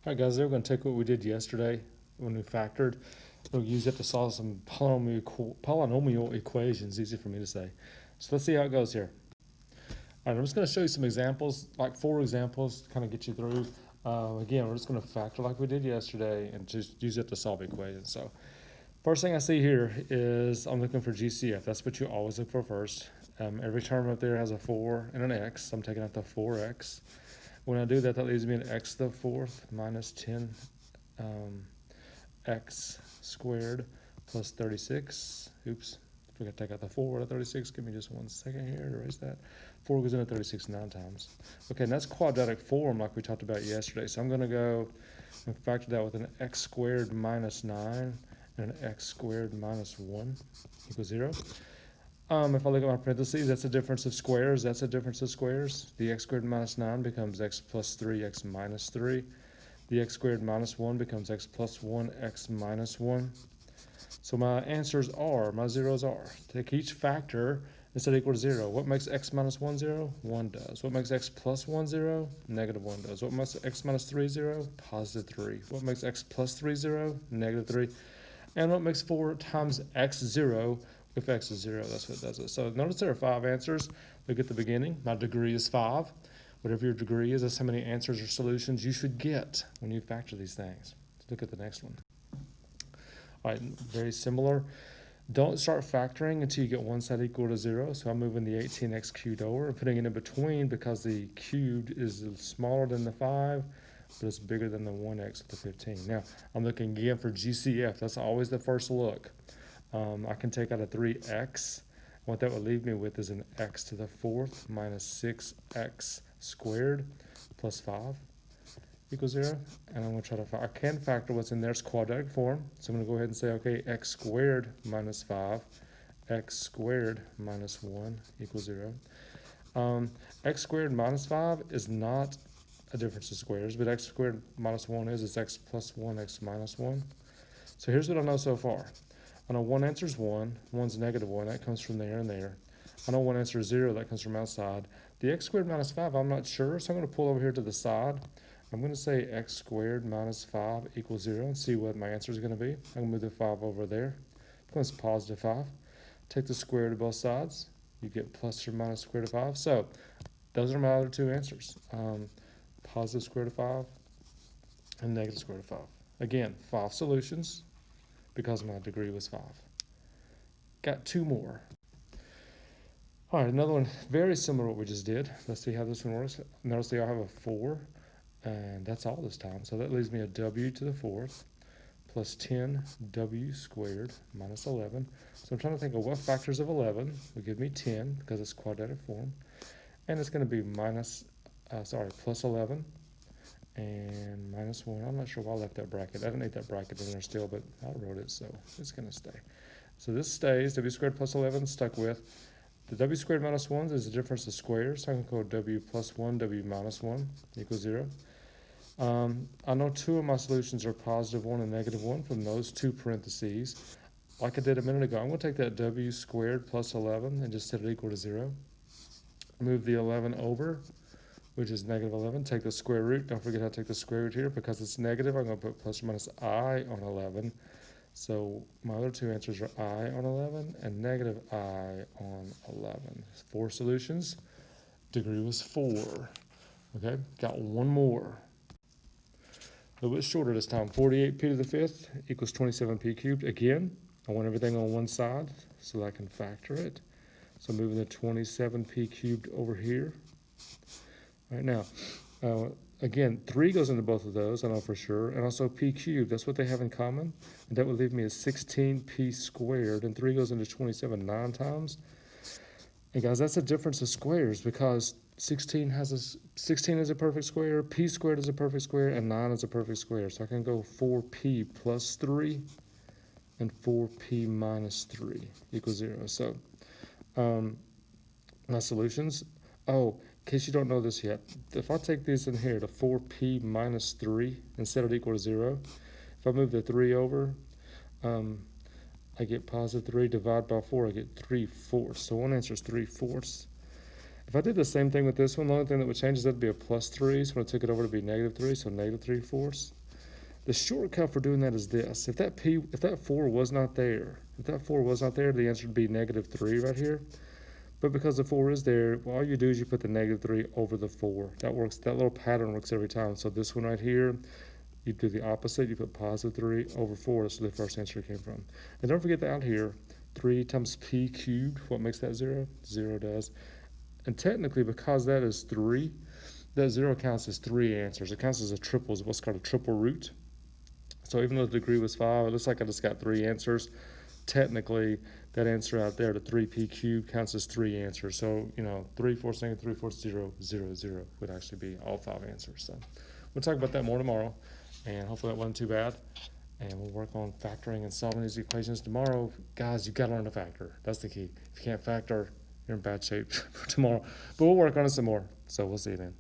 All right, guys, we're going to take what we did yesterday when we factored. We'll use it to solve some polynomial equations, easy for me to say. So let's see how it goes here. All right, I'm just going to show you some examples, like 4 examples to kind of get you through. Again, we're just going to factor like we did yesterday and just use it to solve equations. So first thing I see here is I'm looking for GCF. That's what you always look for first. Every term up there has a 4 and an x. So I'm taking out the 4x. When I do that, that leaves me an x to the 4th minus 10 x squared plus 36. Oops, forgot to take out the 4 out of 36. Give me just 1 second here to erase that. 4 goes into 36 9 times. Okay, and that's quadratic form like we talked about yesterday. So I'm going to go and factor that with an x squared minus 9 and an x squared minus 1 equals 0. If I look at my parentheses, that's a difference of squares. That's a difference of squares. The x squared minus 9 becomes x plus 3, x minus 3. The x squared minus 1 becomes x plus 1, x minus 1. So my answers are, my zeros are, take each factor and set it equal to 0. What makes x minus 1 0? 1 does. What makes x plus 1 0? Negative 1 does. What makes x minus 3 0? Positive 3. What makes x plus 3 0? Negative 3. And what makes 4 times x 0? If x is 0, that's what does it. So notice there are 5 answers. Look at the beginning. My degree is 5. Whatever your degree is, that's how many answers or solutions you should get when you factor these things. Let's look at the next one. All right, very similar. Don't start factoring until you get one side equal to 0. So I'm moving the 18x cubed over and putting it in between because the cubed is smaller than the 5, but it's bigger than the 1x with the 15. Now, I'm looking again for GCF. That's always the first look. I can take out a 3x. What that would leave me with is an x to the 4th minus 6x squared plus 5 equals 0. And I'm going to try to, I can factor what's in there. It's quadratic form. So I'm going to go ahead and say, okay, x squared minus 5, x squared minus 1 equals 0. X squared minus 5 is not a difference of squares, but x squared minus 1 is, it's x plus 1, x minus 1. So here's what I know so far. I know one answer is 1, one's negative 1, that comes from there and there. I know one answer is 0, that comes from outside. The x squared minus 5, I'm not sure, so I'm going to pull over here to the side. I'm going to say x squared minus 5 equals 0 and see what my answer is going to be. I'm going to move the 5 over there. It becomes positive 5. Take the square root of both sides. You get plus or minus square root of 5. So those are my other 2 answers. Positive square root of 5 and negative square root of 5. Again, 5 solutions, because my degree was 5. Got 2 more. All right, another one very similar to what we just did. Let's see how this one works. Notice they all have a 4, and that's all this time. So that leaves me a w to the 4th plus 10w squared minus 11. So I'm trying to think of what factors of 11 will give me 10, because it's quadratic form. And it's going to be plus 11 and minus 1. I'm not sure why I left that bracket. I didn't need that bracket in there still, but I wrote it, so it's going to stay. So this stays. W squared plus 11 stuck with. The w squared minus 1 is the difference of squares, so I can call w plus 1, w minus 1 equals 0. I know 2 of my solutions are positive 1 and negative 1 from those 2 parentheses. Like I did a minute ago, I'm going to take that w squared plus 11 and just set it equal to 0. Move the 11 over, which is negative 11. Take the square root. Don't forget how to take the square root here. Because it's negative, I'm going to put plus or minus I on 11. So my other 2 answers are I on 11 and negative I on 11. 4 solutions. Degree was 4. Okay, got 1 more. A little bit shorter this time. 48p to the 5th equals 27p cubed. Again, I want everything on one side so that I can factor it. So I'm moving the 27p cubed over here. All right, now, again, 3 goes into both of those, I know for sure, and also p cubed, that's what they have in common. And that would leave me as 16p squared, and 3 goes into 27 9 times. And guys, that's a difference of squares, because 16 is a perfect square, p squared is a perfect square, and 9 is a perfect square. So I can go 4p plus 3 and 4p minus 3 equals 0. So my solutions, in case you don't know this yet, if I take these in here to 4p minus 3 and set it equal to 0, if I move the 3 over, I get positive 3, divide by 4, I get 3/4. So one answer is 3/4. If I did the same thing with this one, the only thing that would change is that'd be a +3, so when I took it over to be -3, so -3/4. The shortcut for doing that is this. If that 4 was not there, the answer would be -3 right here. But because the 4 is there, well, all you do is you put the -3 over the 4. That works. That little pattern works every time. So this one right here, you do the opposite. You put +3 over 4. That's where the first answer came from. And don't forget that out here, 3 times p cubed. What makes that 0? 0 does. And technically, because that is 3, that 0 counts as 3 answers. It counts as a triple, is what's called a triple root. So even though the degree was 5, it looks like I just got 3 answers. Technically, that answer out there, the 3p cubed, counts as 3 answers. So, 3/4 negative 3/4 0, 0, 0 would actually be all 5 answers. So we'll talk about that more tomorrow, and hopefully that wasn't too bad. And we'll work on factoring and solving these equations tomorrow. Guys, you've got to learn to factor. That's the key. If you can't factor, you're in bad shape for tomorrow. But we'll work on it some more. So we'll see you then.